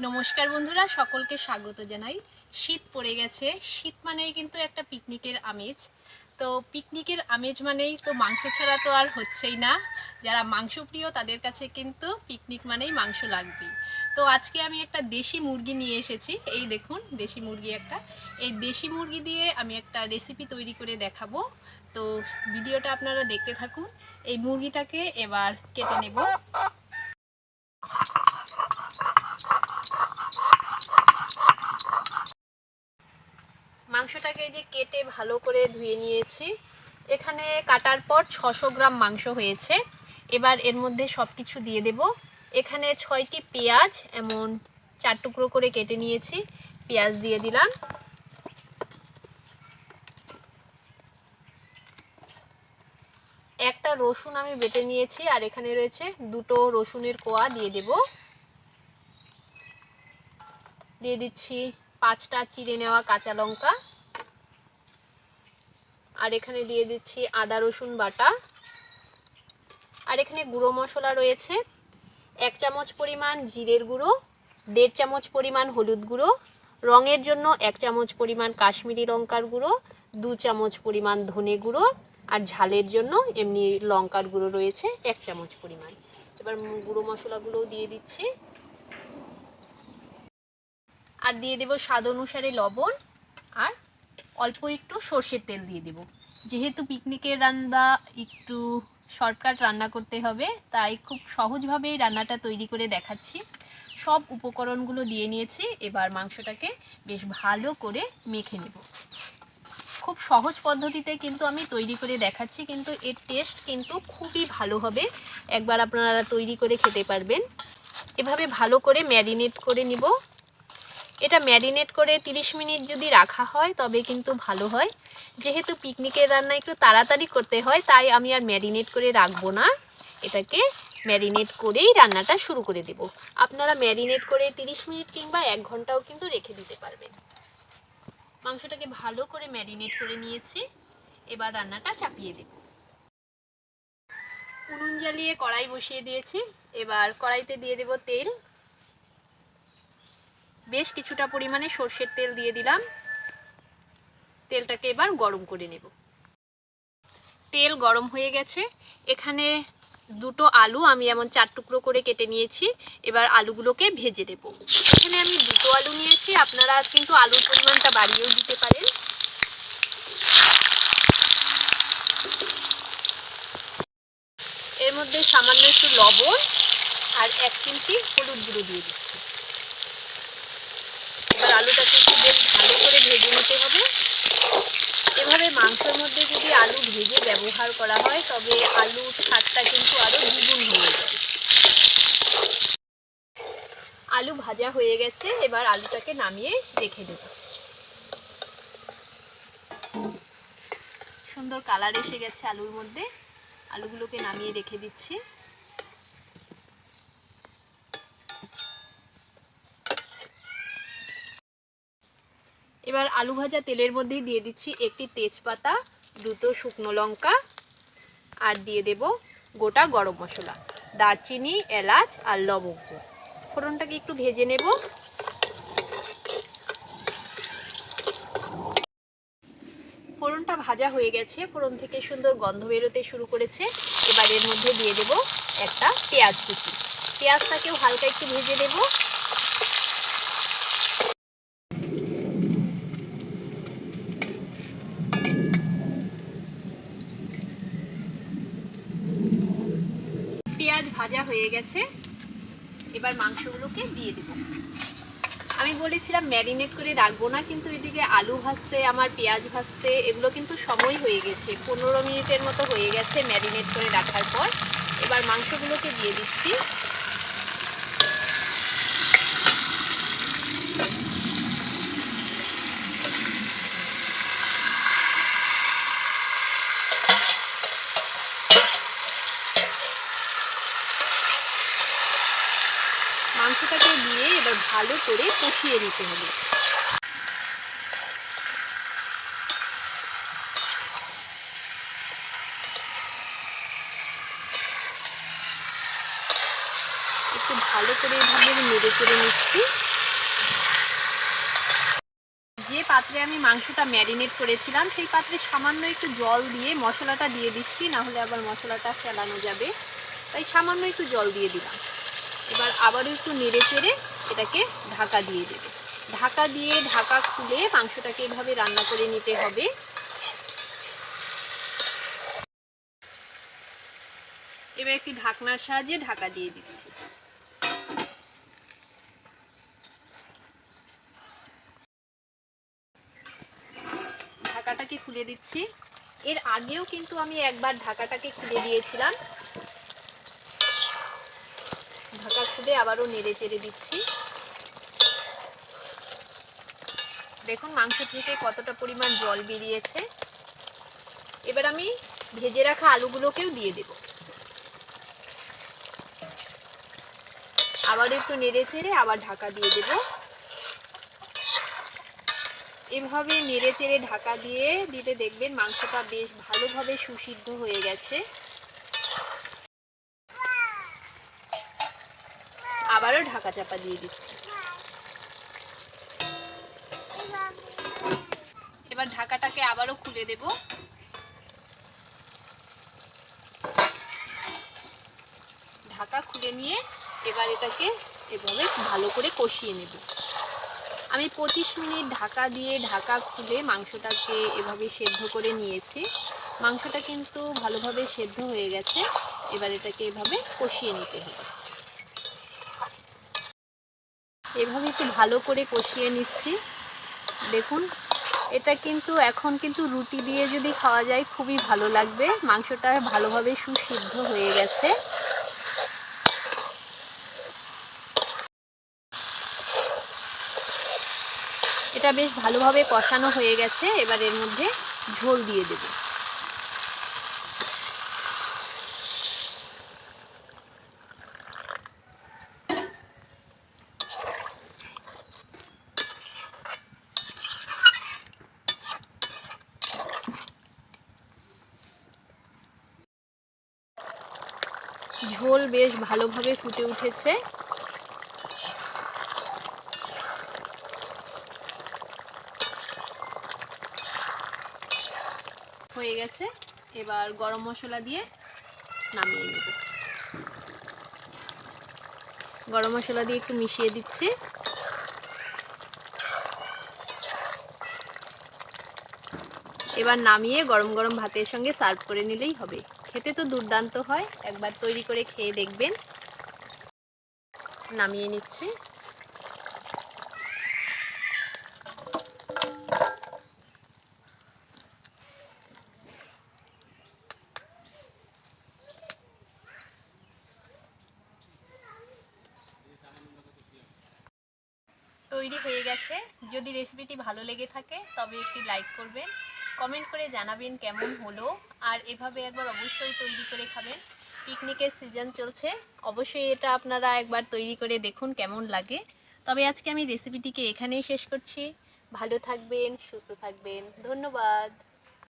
নমস্কার বন্ধুরা, সকলকে স্বাগত জানাই। শীত পড়ে গেছে। শীত মানেই কিন্তু একটা পিকনিকের আমেজ। তো পিকনিকের আমেজ মানেই তো মাংস ছাড়া তো আর হচ্ছেই না। যারা মাংস প্রিয় তাদের কাছে কিন্তু পিকনিক মানেই মাংস লাগবেই। তো আজকে আমি একটা দেশি মুরগি নিয়ে এসেছি। এই দেখুন, দেশি মুরগি একটা। এই দেশি মুরগি দিয়ে আমি একটা রেসিপি তৈরি করে দেখাবো। তো ভিডিওটা আপনারা দেখতে থাকুন। এই মুরগিটাকে এবার কেটে নেব। মাংসটাকে যে কেটে ভালো করে ধুয়ে নিয়েছি। এখানে কাটার পর 600 গ্রাম মাংস হয়েছে। এবার এর মধ্যে সব কিছু দিয়ে দেব। এখানে 6টি পেঁয়াজ এমন 4 টুকরো করে কেটে নিয়েছি। পেঁয়াজ দিয়ে দিলাম। একটা রসুন আমি বেটে নিয়েছি, আর এখানে রয়েছে 2টো রসুনের কোয়া দিয়ে দেব। দিয়ে দিচ্ছি 5টা চিড়ে নেওয়া কাঁচা লঙ্কা, আর এখানে দিয়ে দিচ্ছি আদা রসুন বাটা। আর এখানে গুঁড়ো মশলা রয়েছে 1 চামচ পরিমাণ জিরের গুঁড়ো, 1.5 চামচ পরিমাণ হলুদ গুঁড়ো, রঙের জন্য 1 চামচ পরিমাণ কাশ্মীরি লঙ্কার গুঁড়ো, 2 চামচ পরিমাণ ধনে গুঁড়ো, আর ঝালের জন্য এমনি লঙ্কার গুঁড়ো রয়েছে 1 চামচ পরিমাণ। এবার গুঁড়ো মশলাগুলোও দিয়ে দিচ্ছি, আর দিয়ে দেব স্বাদ অনুসারে লবণ, আর অল্প একটু সর্ষের তেল দিয়ে দেব। যেহেতু পিকনিকের রান্না একটু শর্টকাট রান্না করতে হবে, তাই খুব সহজভাবেই রান্নাটা তৈরি করে দেখাচ্ছি। সব উপকরণগুলো দিয়ে নিয়েছি। এবার মাংসটাকে বেশ ভালো করে মেখে নেব। খুব সহজ পদ্ধতিতে কিন্তু আমি তৈরি করে দেখাচ্ছি, কিন্তু এর টেস্ট কিন্তু খুবই ভালো হবে। একবার আপনারা তৈরি করে খেতে পারবেন। এভাবে ভালো করে ম্যারিনেট করে নিব। এটা ম্যারিনেট করে 30 মিনিট যদি রাখা হয় তবে কিন্তু ভালো হয়। যেহেতু পিকনিকের রান্না একটু তাড়াতাড়ি করতে হয়, তাই আমি আর ম্যারিনেট করে রাখবো না। এটাকে ম্যারিনেট করেই রান্নাটা শুরু করে দেব। আপনারা ম্যারিনেট করে 30 মিনিট কিংবা 1 ঘন্টাও কিন্তু রেখে দিতে পারবেন। মাংসটাকে ভালো করে ম্যারিনেট করে নিয়েছি। এবার রান্নাটা চাপিয়ে দেব। উনুন জ্বালিয়ে কড়াই বসিয়ে দিয়েছি। এবার কড়াইতে দিয়ে দেব তেল। বেশ কিছুটা পরিমাণে সর্ষের তেল দিয়ে দিলাম। তেলটাকে এবার গরম করে নেব। তেল গরম হয়ে গেছে। এখানে 2টো আলু আমি এমন 4 টুকরো করে কেটে নিয়েছি। এবার আলুগুলোকে ভেজে দেব। এখানে আমি 2টো আলু নিয়েছি, আপনারা কিন্তু আলুর পরিমাণটা বাড়িয়েও দিতে পারেন। এর মধ্যে সামান্য একটু লবণ আর 1 চিমটি হলুদ গুঁড়ো দিয়ে দিচ্ছি। এবার আলুটাকে একটু বেশ ভালো করে ভেজে নিতে হবে। এভাবে মাংসের মধ্যে যদি আলু ভেজে ব্যবহার করা হয় তবে আলুর স্বাদটা কিন্তু আরো দ্বিগুণ হয়ে যায়। আলু ভাজা হয়ে গেছে। এবার আলুটাকে নামিয়ে রেখে দেব। সুন্দর কালার এসে গেছে আলুর মধ্যে। আলুগুলোকে নামিয়ে রেখে দিচ্ছি। এবার আলু ভাজা তেলের মধ্যেই দিয়ে দিচ্ছি একটি তেজপাতা, 2টো শুকনো লঙ্কা, আর দিয়ে দেব গোটা গরম মশলা, দারচিনি, এলাচ আর লবঙ্গ। ফোড়নটাকে একটু ভেজে নেব। ফোড়নটা ভাজা হয়ে গেছে। ফোড়ন থেকে সুন্দর গন্ধ বেরোতে শুরু করেছে। এবার এর মধ্যে দিয়ে দেব একটা পেঁয়াজ কুচি। পেঁয়াজটাকেও হালকা একটু ভেজে দেব। পেঁয়াজ ভাজা হয়ে গেছে। এবার মাংসগুলোকে দিয়ে দেব। আমি বলেছিলাম ম্যারিনেট করে রাখবো না, কিন্তু এদিকে আলু ভাজতে আমার পেঁয়াজ ভাজতে এগুলো কিন্তু সময় হয়ে গেছে। 15 মিনিটের মতো হয়ে গেছে ম্যারিনেট করে রাখার পর। এবার মাংসগুলোকে দিয়ে দিচ্ছি। মাংসটাকে দিয়ে এবার ভালো করে কষিয়ে নিতে হবে। একটু ভালো করে এভাবে নেড়ে চেড়ে নিচ্ছি। পাত্রে আমি মাংসটা ম্যারিনেট করেছিলাম সেই পাত্রে সামান্য একটু জল দিয়ে মশলাটা দিয়ে দিচ্ছি, না হলে আবার মশলাটা ফেলানো যাবে, তাই সামান্য একটু জল দিয়ে দিলাম। এবার আবারও একটু নেড়ে চেড়ে এটাকে ঢাকা দিয়ে দেবে। ঢাকা দিয়ে ঢাকা খুলে মাংসটাকে এভাবে রান্না করে নিতে হবে। এবার একটি ঢাকনার সাহায্যে ঢাকা দিয়ে দিচ্ছি। ঢাকাটাকে খুলে দিচ্ছি। এর আগেও কিন্তু আমি একবার ঢাকাটাকে খুলে দিয়েছিলাম। ঢাকা খুলে আবারও নেড়ে চেড়ে দিচ্ছি। দেখুন মাংস থেকে কতটা পরিমাণ জল বেরিয়েছে। এবার আমি ভেজে রাখা আলুগুলোকেও দিয়ে দেব। আবার একটু নেড়ে চেড়ে আবার ঢাকা দিয়ে দেব। এভাবে নেড়ে চেড়ে ঢাকা দিয়ে দিতে দেখবেন মাংসটা বেশ ভালোভাবে সুসিদ্ধ হয়ে গেছে। আবারও ঢাকা চাপা দিয়ে দিচ্ছি। এবার ঢাকাটাকে আবারও খুলে দেব। ঢাকা খুলে নিয়ে এবার এটাকে এভাবে ভালো করে কষিয়ে নেব। আমি 25 মিনিট ঢাকা দিয়ে ঢাকা খুলে মাংসটাকে এভাবে সেদ্ধ করে নিয়েছি। মাংসটা কিন্তু ভালোভাবে সেদ্ধ হয়ে গেছে। এবার এটাকে এভাবে কষিয়ে নিতে হবে। এভাবে একটু ভালো করে কষিয়ে নিচ্ছি। দেখুন এটা কিন্তু এখন কিন্তু রুটি দিয়ে যদি খাওয়া যায় খুবই ভালো লাগবে। মাংসটা ভালোভাবে সুসিদ্ধ হয়ে গেছে। এটা বেশ ভালোভাবে কষানো হয়ে গেছে। এবার এর মধ্যে ঝোল দিয়ে দেব। ঝোল বেশ ভালোভাবে ফুটে উঠেছে। হয়ে গেছে। এবার গরম মশলা দিয়ে নামিয়ে নেব। গরম মশলা দিয়ে একটু মিশিয়ে দিচ্ছি। এবার নামিয়ে গরম গরম ভাতের সঙ্গে সার্ভ করে নিলেই হবে। খেতে তো দুর্দান্ত হয়, একবার তৈরি করে খেয়ে দেখবেন। নামিয়ে নিচ্ছি। তৈরি হয়ে গেছে। যদি রেসিপিটি ভালো লেগে থাকে তবে একটি লাইক করবেন, কমেন্ট করে জানাবেন কেমন হলো। আর এভাবে একবার অবশ্যই তৈরি করে খাবেন। পিকনিকের সিজন চলছে, অবশ্যই এটা আপনারা একবার তৈরি করে দেখুন কেমন লাগে। তবে আজকে আমি রেসিপিটিকে এখানেই শেষ করছি। ভালো থাকবেন, সুস্থ থাকবেন। ধন্যবাদ।